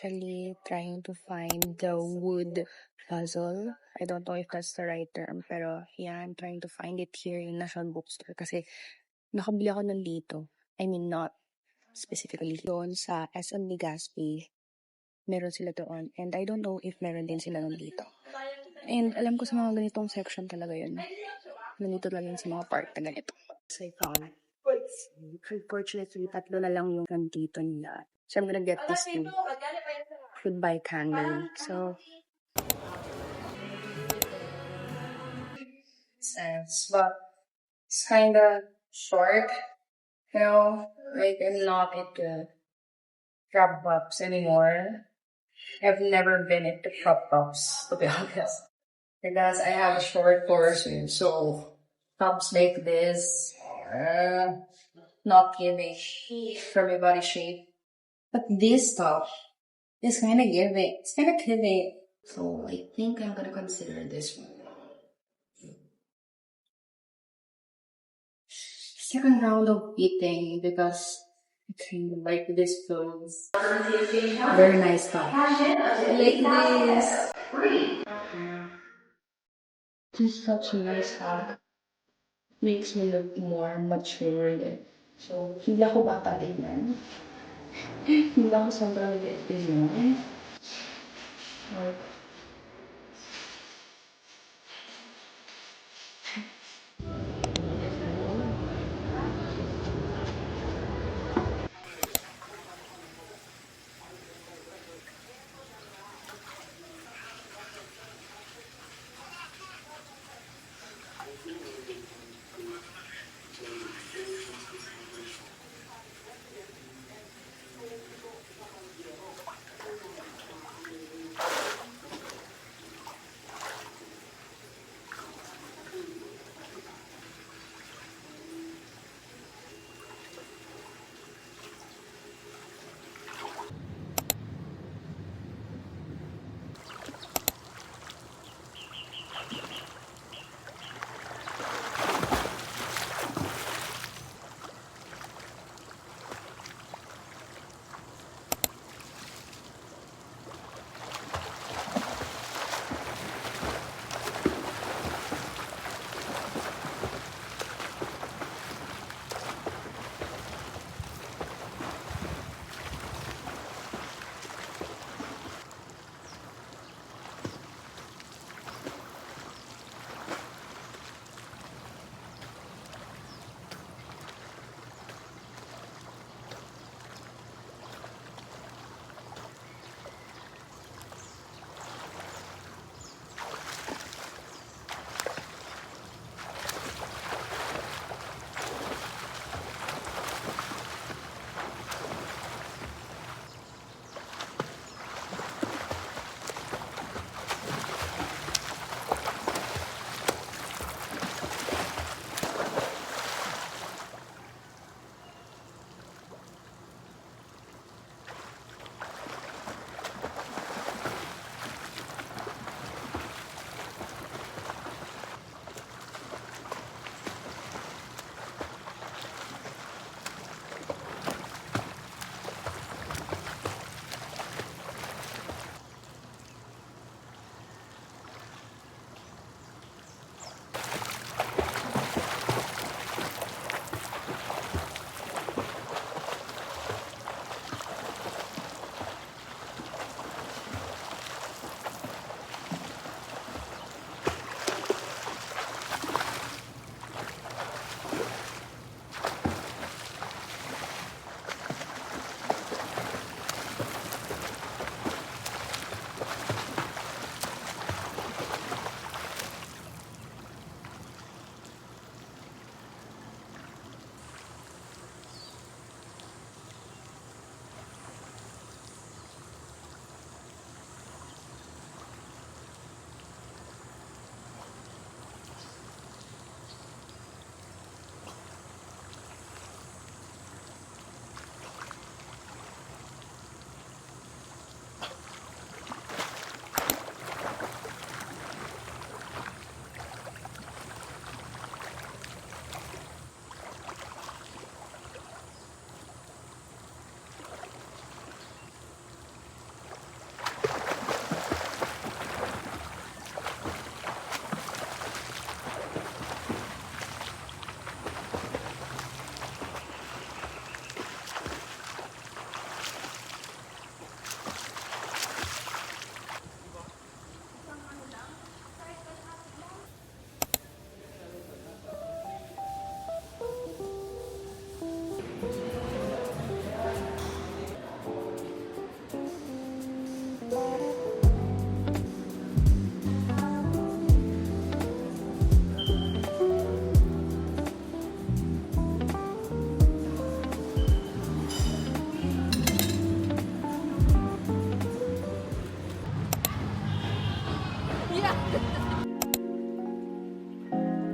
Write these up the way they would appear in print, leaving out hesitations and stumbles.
actually trying to find the wood puzzle. I don't know if that's the right term, pero yeah, I'm trying to find it here in National Bookstore kasi nakabili ako nun dito. I mean, not specifically doon sa SM Legazpi. Meron sila doon. And I don't know if meron din sila nun dito. And alam ko sa mga ganitong section talaga yun. Nandito lang yun sa mga part na ganito. So I found. Unfortunately, tatlo na lang yung nandito nila. So I'm gonna get this too. Goodbye candle. So, sense, but it's kind of short. You know, like I'm not into crop tops anymore. I've never been into crop tops, to be honest. Because I have a short torso, so tops like this, not giving for my body shape. But this top is kind of giving. It's kind of giving. So I think I'm gonna consider this one. Second round of fitting because I kind of like this clothes. Very nice top. Like this. This is such a nice top. Makes me look more mature. So, hindi ako bata tingnan. Hindi ako sobrang liit tingnan.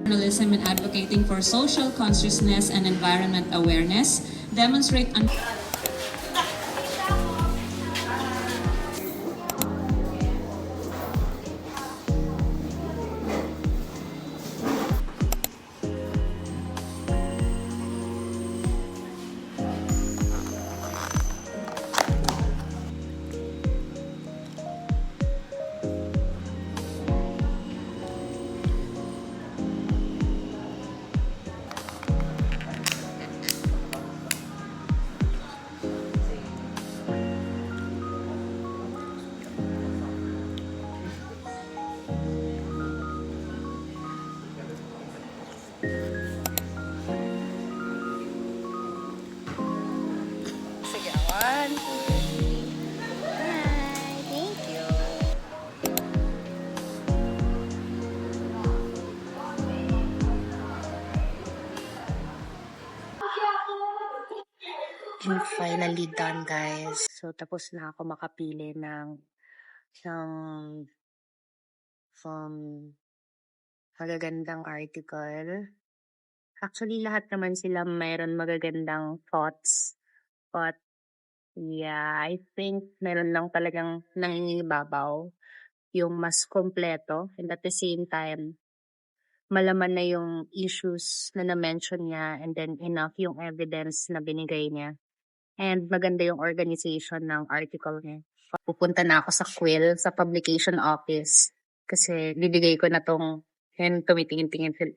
Journalism and advocating for social consciousness and environment awareness demonstrate Sige, 1, 2, 3. Hi, thank you. I'm finally done, guys. So, tapos na ako makapili ng magagandang article. Actually, lahat naman sila mayroon magagandang thoughts. But, yeah, I think meron lang talagang nangingibabaw yung mas kompleto. And at the same time, malaman na yung issues na na-mention niya and then enough yung evidence na binigay niya. And maganda yung organization ng article niya. Pupunta na ako sa Quill, sa publication office. Kasi bibigay ko na tong, yan, tumitingin-tingin sila.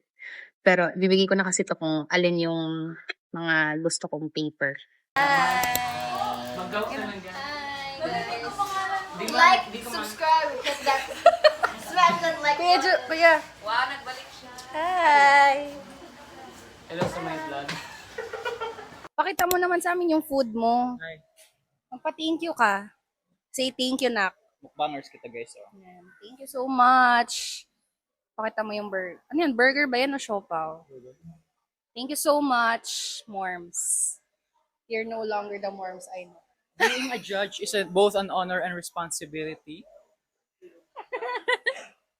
Pero bibigay ko na kasi to kung alin yung mga gusto kong paper. Like, subscribe, hit that, smash that like. Kuya. Wow, nagbalik siya. Hi! Hello sa my vlog. Pakita mo naman sa amin yung food mo. Hi. Magpa-thank you ka. Say thank you, nak. Mukbangers kita guys. Oh. Ayan. Thank you so much. Pakita mo yung burger. Ano yan? Burger ba yan o siopaw? Thank you so much, Morms. You're no longer the Morms I know. Being a judge is both an honor and responsibility.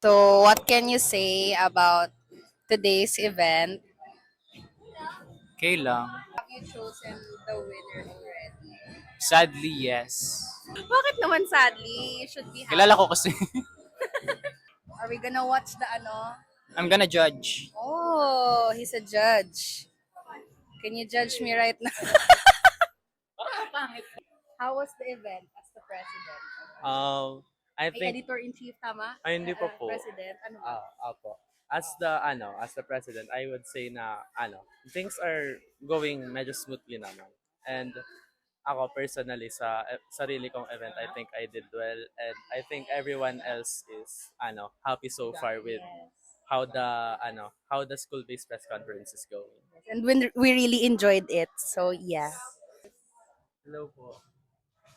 So, what can you say about today's event? Okay lang. Have you chosen the winner already? Sadly, yes. Bakit naman sadly? You should be happy. Kilala ko kasi. Are we gonna watch the ano? I'm gonna judge. Oh, he's a judge. Can you judge me right now? How was the event as the president? I Ay, think editor-in-chief, tama? Ay, hindi pa po. President, ano ba? Apo. As the president, I would say na things are going medyo smoothly naman. And ako personally sa sarili kong event, I think I did well, and I think everyone else is happy so far with how the school-based press conference is going. And we really enjoyed it. So, yeah. Hello po.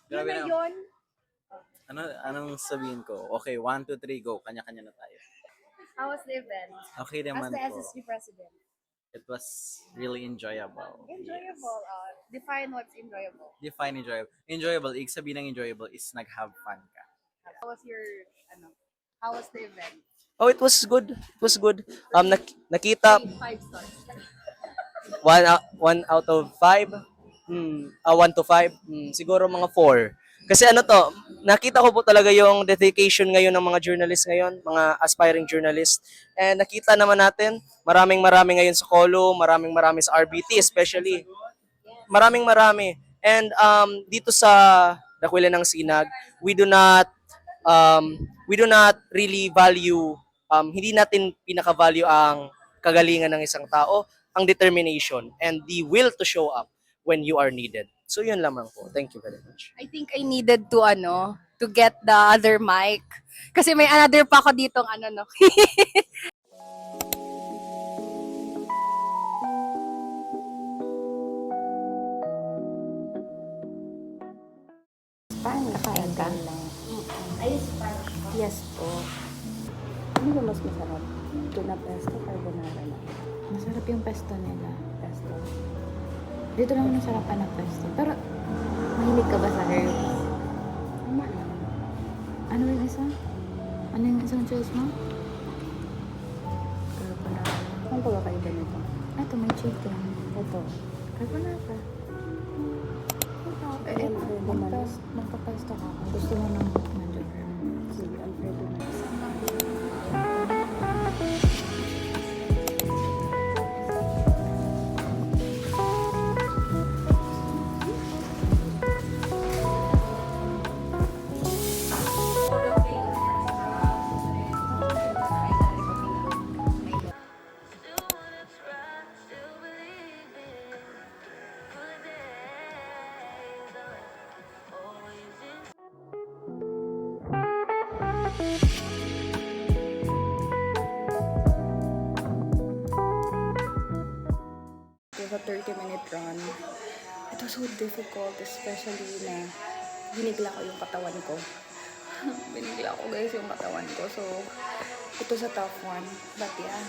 Yun Grabe na na. yun. Anong sabihin ko? Okay, 1, 2, 3, go. Kanya-kanya na tayo. How was the event? Okay As naman the po. SSG president. It was really enjoyable. Enjoyable. Define what's enjoyable. Define enjoyable. Enjoyable, ibig sabihin ng enjoyable is nag-have fun ka. How was how was the event? Oh, it was good. It was good. Nakita 5 stars. 1 out of 5. 1 to 5. Siguro mga 4. Kasi nakita ko po talaga yung dedication ngayon ng mga journalists ngayon, mga aspiring journalists. And nakita naman natin, maraming ngayon sa Colo, maraming sa RBT especially. Maraming. And dito sa Dakwila ng Sinag, we do not really value, hindi natin pinaka-value ang kagalingan ng isang tao, ang determination and the will to show up when you are needed. So yun lamang po. Thank you very much. I think I needed to get the other mic. Kasi may another pa ako ditong no. Paano kain ka? Yes po. Ano ba mas masarap? Tuna pesto, carbonara lang. Masarap yung pesto nila. Pesto. Dito lang nasarapan ng pesto. Pero, mahilig ka ba sa herbs? Tama lang. Ano yung isa? Ano yung isang choice mo? Carbonara. Ang pagkakaiba nito? Ito, may chicken. Ito. Carbonara. Eh, Magpapesto ka kung gusto mo ng nandiyan. sige, Alfredo na isa. It was a 30-minute run. It was so difficult, especially na binigla ko yung katawan ko. Binigla ko guys yung katawan ko. So, it was a tough one. But yeah,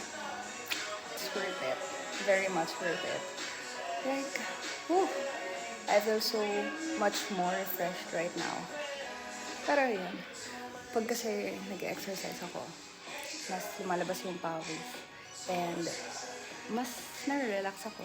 it's worth it. Very much worth it. Like, whew, I feel so much more refreshed right now. Pero yun, pag kasi nag-exercise ako, mas lumalabas yung pawis. And mas nare-relax ako.